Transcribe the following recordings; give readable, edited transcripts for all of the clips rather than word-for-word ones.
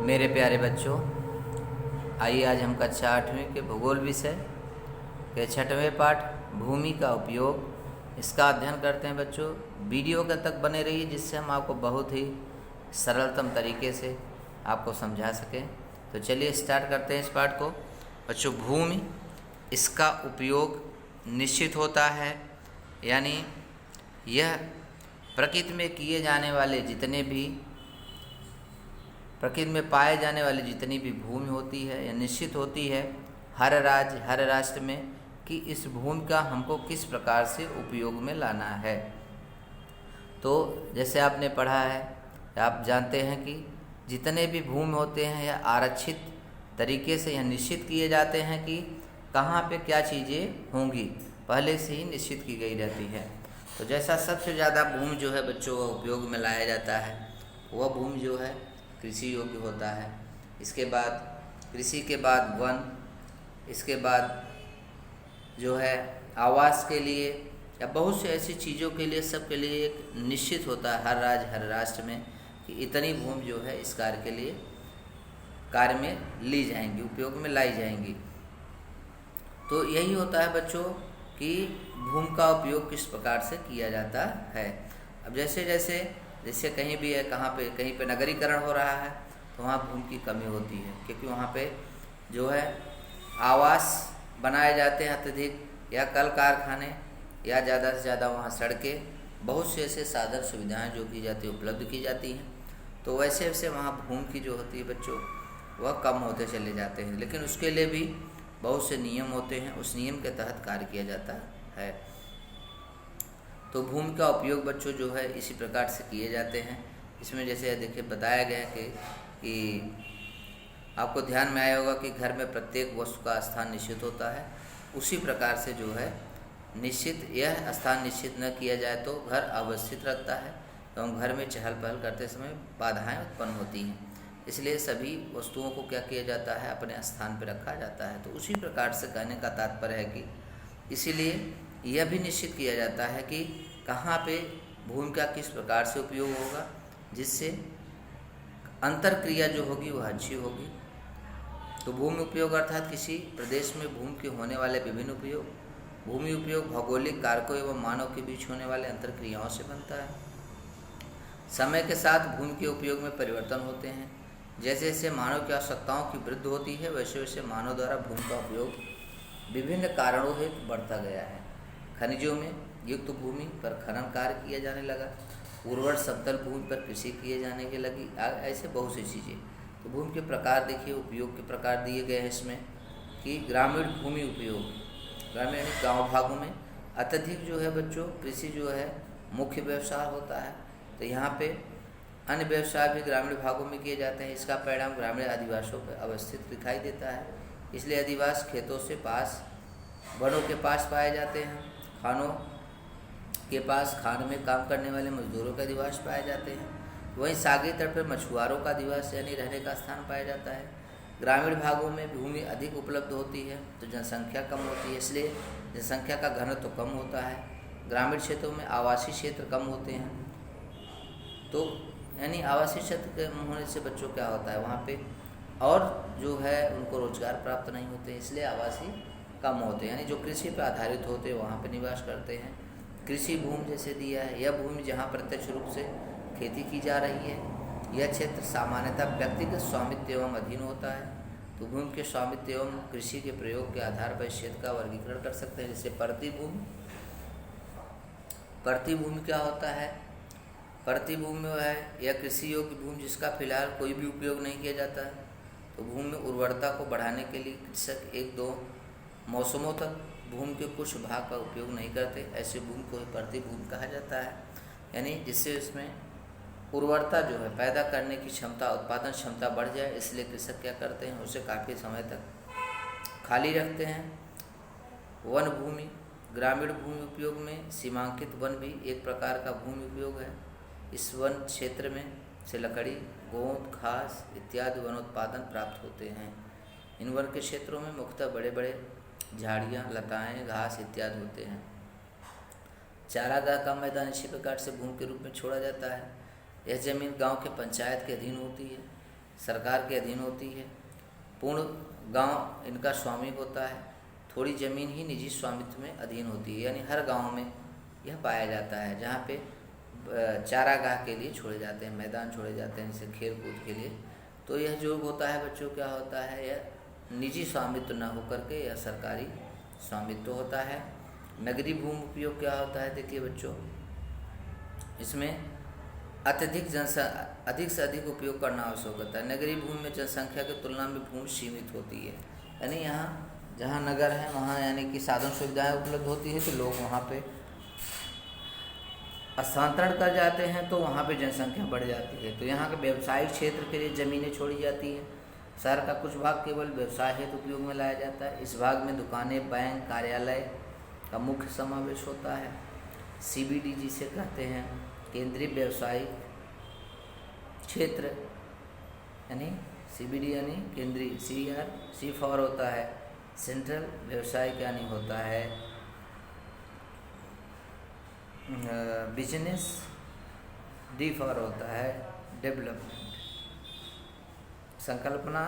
मेरे प्यारे बच्चों, आइए आज हम कक्षा 8वीं के भूगोल विषय के 6वें पाठ भूमि का उपयोग इसका अध्ययन करते हैं। बच्चों, वीडियो के तक बने रहिए जिससे हम आपको बहुत ही सरलतम तरीके से आपको समझा सकें। तो चलिए स्टार्ट करते हैं इस पाठ को। बच्चों, भूमि इसका उपयोग निश्चित होता है, यानी यह प्रकृति में किए जाने वाले जितने भी प्रकृति में पाए जाने वाली जितनी भी भूमि होती है या निश्चित होती है हर राज्य हर राष्ट्र में कि इस भूमि का हमको किस प्रकार से उपयोग में लाना है। तो जैसे आपने पढ़ा है, आप जानते हैं कि जितने भी भूमि होते हैं यह आरक्षित तरीके से यह निश्चित किए जाते हैं कि कहाँ पे क्या चीज़ें होंगी, पहले से ही निश्चित की गई रहती है। तो जैसा सबसे ज़्यादा भूमि जो है बच्चों वह उपयोग में लाया जाता है, वह भूमि जो है कृषि योग्य होता है। इसके बाद कृषि के बाद वन, इसके बाद जो है आवास के लिए या बहुत से ऐसी चीज़ों के लिए, सब के लिए एक निश्चित होता है हर राज्य हर राष्ट्र में कि इतनी भूमि जो है इस कार्य के लिए कार्य में ली जाएंगी, उपयोग में लाई जाएंगी। तो यही होता है बच्चों कि भूमि का उपयोग किस प्रकार से किया जाता है। अब जैसे कहीं भी है, कहीं पे नगरीकरण हो रहा है तो वहाँ भूमि की कमी होती है, क्योंकि वहाँ पे जो है आवास बनाए जाते हैं अत्यधिक, या कल कारखाने, या ज़्यादा से ज़्यादा वहाँ सड़कें, बहुत से ऐसे साधन सुविधाएं जो की जाती है उपलब्ध की जाती हैं। तो वैसे वैसे वहाँ भूमि की जो होती है बच्चों वह कम होते चले जाते हैं, लेकिन उसके लिए भी बहुत से नियम होते हैं, उस नियम के तहत कार्य किया जाता है। तो भूमि का उपयोग बच्चों जो है इसी प्रकार से किए जाते हैं। इसमें जैसे देखिए बताया गया है कि आपको ध्यान में आया होगा कि घर में प्रत्येक वस्तु का स्थान निश्चित होता है, उसी प्रकार से जो है यह स्थान निश्चित न किया जाए तो घर अवस्थित रखता है एवं घर में चहल पहल करते समय बाधाएं उत्पन्न होती हैं। इसलिए सभी वस्तुओं को क्या किया जाता है, अपने स्थान पर रखा जाता है। तो उसी प्रकार से कहने का तात्पर्य है कि इसीलिए यह भी निश्चित किया जाता है कि कहाँ पे भूमि का किस प्रकार से उपयोग होगा, जिससे अंतर क्रिया जो होगी वह अच्छी होगी। तो भूमि उपयोग अर्थात किसी प्रदेश में भूमि के होने वाले विभिन्न उपयोग, भूमि उपयोग भौगोलिक कारकों एवं मानव के बीच होने वाले अंतर क्रियाओं से बनता है। समय के साथ भूमि के उपयोग में परिवर्तन होते हैं। जैसे जैसे मानव की आवश्यकताओं की वृद्धि होती है वैसे वैसे मानव द्वारा भूमि का उपयोग विभिन्न कारणों हेतु बढ़ता गया है। खनिजों में युक्त भूमि पर खनन कार्य किया जाने लगा, उर्वर समतल भूमि पर कृषि किए जाने के लगी, ऐसे बहुत सी चीज़ें। तो भूमि के प्रकार देखिए, उपयोग के प्रकार दिए गए हैं इसमें कि ग्रामीण भूमि उपयोग, ग्रामीण यानी गाँव भागों में अत्यधिक जो है बच्चों कृषि जो है मुख्य व्यवसाय होता है। तो यहाँ पे अन्य व्यवसाय भी ग्रामीण भागों में किए जाते हैं। इसका परिणाम ग्रामीण आदिवासियों पर अवस्थित दिखाई देता है। इसलिए आदिवासी खेतों से पास, वनों के पास पाए जाते हैं। खानों के पास खान में काम करने वाले मजदूरों का अधिवास पाए जाते हैं। वहीं सागरी तट पर मछुआरों का अधिवास यानी रहने का स्थान पाया जाता है। ग्रामीण भागों में भूमि अधिक उपलब्ध होती है तो जनसंख्या कम होती है, इसलिए जनसंख्या का घनत्व तो कम होता है। ग्रामीण क्षेत्रों में आवासीय क्षेत्र कम होते हैं। तो यानी आवासीय क्षेत्र कम होने से बच्चों क्या होता है, वहाँ पे और जो है उनको रोजगार प्राप्त नहीं होते, इसलिए आवासीय कम होते हैं। यानी जो कृषि पर आधारित होते हैं वहाँ पे निवास करते हैं। कृषि भूमि जैसे दिया है, यह भूमि जहाँ प्रत्यक्ष रूप से खेती की जा रही है, यह क्षेत्र सामान्यतः व्यक्तिगत स्वामित्व एवं अधीन होता है। तो भूमि के स्वामित्व एवं कृषि के प्रयोग के आधार पर क्षेत्र का वर्गीकरण कर सकते हैं। जैसे प्रतिभूमि क्या होता है, प्रतिभूमि वह है यह कृषि योग्य भूमि जिसका फिलहाल कोई भी उपयोग नहीं किया जाता है। तो भूमि में उर्वरता को बढ़ाने के लिए कृषक 1-2 मौसमों तक भूमि के कुछ भाग का उपयोग नहीं करते, ऐसे भूमि को प्रतिभूमि कहा जाता है। यानी जिससे इसमें उर्वरता जो है पैदा करने की क्षमता, उत्पादन क्षमता बढ़ जाए, इसलिए कृषक क्या करते हैं, उसे काफ़ी समय तक खाली रखते हैं। वन भूमि, ग्रामीण भूमि उपयोग में सीमांकित वन भी एक प्रकार का भूमि उपयोग है। इस वन क्षेत्र में से लकड़ी, गोंद, घास इत्यादि वनोत्पादन प्राप्त होते हैं। इन वन के क्षेत्रों में मुख्यतः बड़े बड़े झाड़ियाँ, लताएँ, घास इत्यादि होते हैं। चारागाह का मैदान इसी प्रकार से भूमि के रूप में छोड़ा जाता है। यह जमीन गांव के पंचायत के अधीन होती है। सरकार के अधीन होती है। पूर्ण गांव इनका स्वामी होता है। थोड़ी ज़मीन ही निजी स्वामित्व में अधीन होती है, यानी हर गांव में यह पाया जाता है, जहाँ पे चारागाह के लिए छोड़े जाते हैं, मैदान छोड़े जाते हैं जैसे खेल कूद के लिए। तो यह जो होता है बच्चों, क्या होता है, यह निजी स्वामित्व न होकर के यह सरकारी स्वामित्व होता है। नगरीय भूमि उपयोग क्या होता है, देखिए बच्चों, इसमें अधिक से अधिक उपयोग करना आवश्यक होता है। नगरीय भूमि में जनसंख्या की तुलना में भूमि सीमित होती है, यानी यहाँ जहाँ नगर है वहाँ यानी कि साधन सुविधाएं उपलब्ध होती है, तो लोग वहाँ पे स्थानांतरण कर जाते हैं, तो वहाँ पे जनसंख्या बढ़ जाती है। तो यहाँ के व्यवसायिक क्षेत्र के लिए ज़मीनें छोड़ी जाती हैं। शहर का कुछ भाग केवल व्यवसाय हेतु उपयोग में लाया जाता है। इस भाग में दुकानें, बैंक, कार्यालय का मुख्य समावेश होता है। CBD जिसे कहते हैं, केंद्रीय व्यवसायिक क्षेत्र, यानी CBD यानी केंद्रीय, C फॉर होता है सेंट्रल, व्यवसायिक यानी होता है बिजनेस, D फॉर होता है डेवलपमेंट। संकल्पना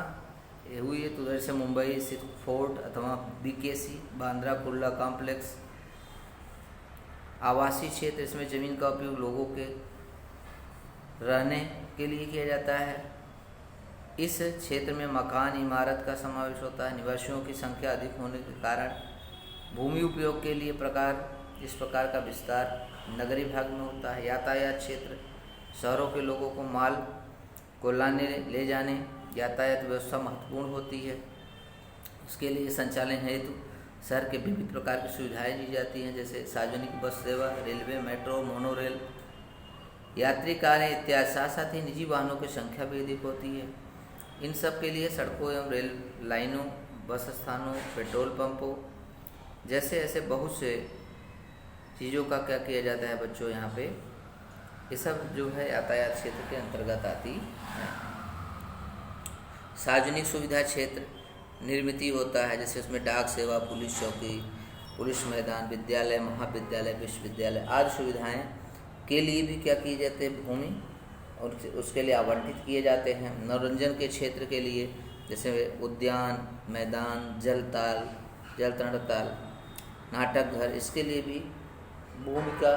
हुई है तो जैसे मुंबई स्थित फोर्ट अथवा BKC, बांद्रा कुर्ला कॉम्प्लेक्स आवासीय क्षेत्र। इसमें ज़मीन का उपयोग लोगों के रहने के लिए किया जाता है। इस क्षेत्र में मकान, इमारत का समावेश होता है। निवासियों की संख्या अधिक होने के कारण भूमि उपयोग के लिए इस प्रकार का विस्तार नगरीय भाग में होता है। यातायात क्षेत्र, शहरों के लोगों को माल को लाने ले जाने यातायात व्यवस्था महत्वपूर्ण होती है। उसके लिए संचालन हेतु शहर के विविध प्रकार की सुविधाएं दी जाती हैं, जैसे सार्वजनिक बस सेवा, रेलवे, मेट्रो, मोनोरेल, यात्री कारें इत्यादि। साथ साथ ही निजी वाहनों की संख्या भी अधिक होती है। इन सब के लिए सड़कों एवं रेल लाइनों, बस स्थानों, पेट्रोल पंपों जैसे ऐसे बहुत से चीज़ों का क्या किया जाता है बच्चों, यहाँ पे ये सब जो है यातायात क्षेत्र के अंतर्गत आती है। सार्वजनिक सुविधा क्षेत्र निर्मित होता है, जैसे उसमें डाक सेवा, पुलिस चौकी, पुलिस मैदान, विद्यालय, महाविद्यालय, विश्वविद्यालय आदि सुविधाएं के लिए भी क्या किए जाते हैं, भूमि और उसके लिए आवंटित किए जाते हैं। मनोरंजन के क्षेत्र के लिए जैसे उद्यान, मैदान, जल ताल, नाटक घर, इसके लिए भी भूमि का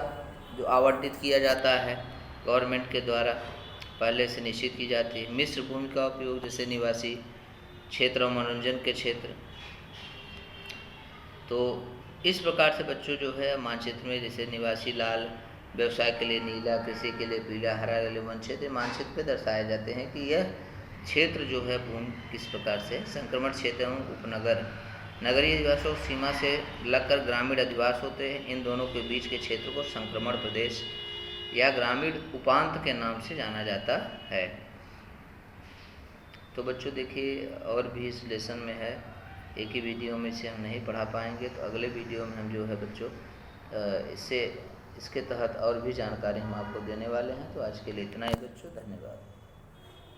जो आवंटित किया जाता है गवर्नमेंट के द्वारा पहले से निश्चित की जाती है। मिश्र भूमि का उपयोग जैसे निवासी क्षेत्र और मनोरंजन के क्षेत्र। तो इस प्रकार से बच्चों जो है मानचित्र में जैसे निवासी लाल, व्यवसाय के लिए नीला, कृषि के लिए पीला, हरा के लिए वन क्षेत्र मानचित्र पे दर्शाए जाते हैं कि यह क्षेत्र जो है भूमि किस प्रकार से संक्रमण क्षेत्र एवं उपनगर, नगरीय अधिवास और सीमा से लगकर ग्रामीण अधिवास होते हैं। इन दोनों के बीच के क्षेत्र को संक्रमण प्रदेश या ग्रामीण उपांत के नाम से जाना जाता है। तो बच्चों देखिए और भी इस लेसन में है, एक ही वीडियो में से हम नहीं पढ़ा पाएंगे, तो अगले वीडियो में हम जो है बच्चों इसके तहत और भी जानकारी हम आपको देने वाले हैं। तो आज के लिए इतना ही बच्चों, धन्यवाद।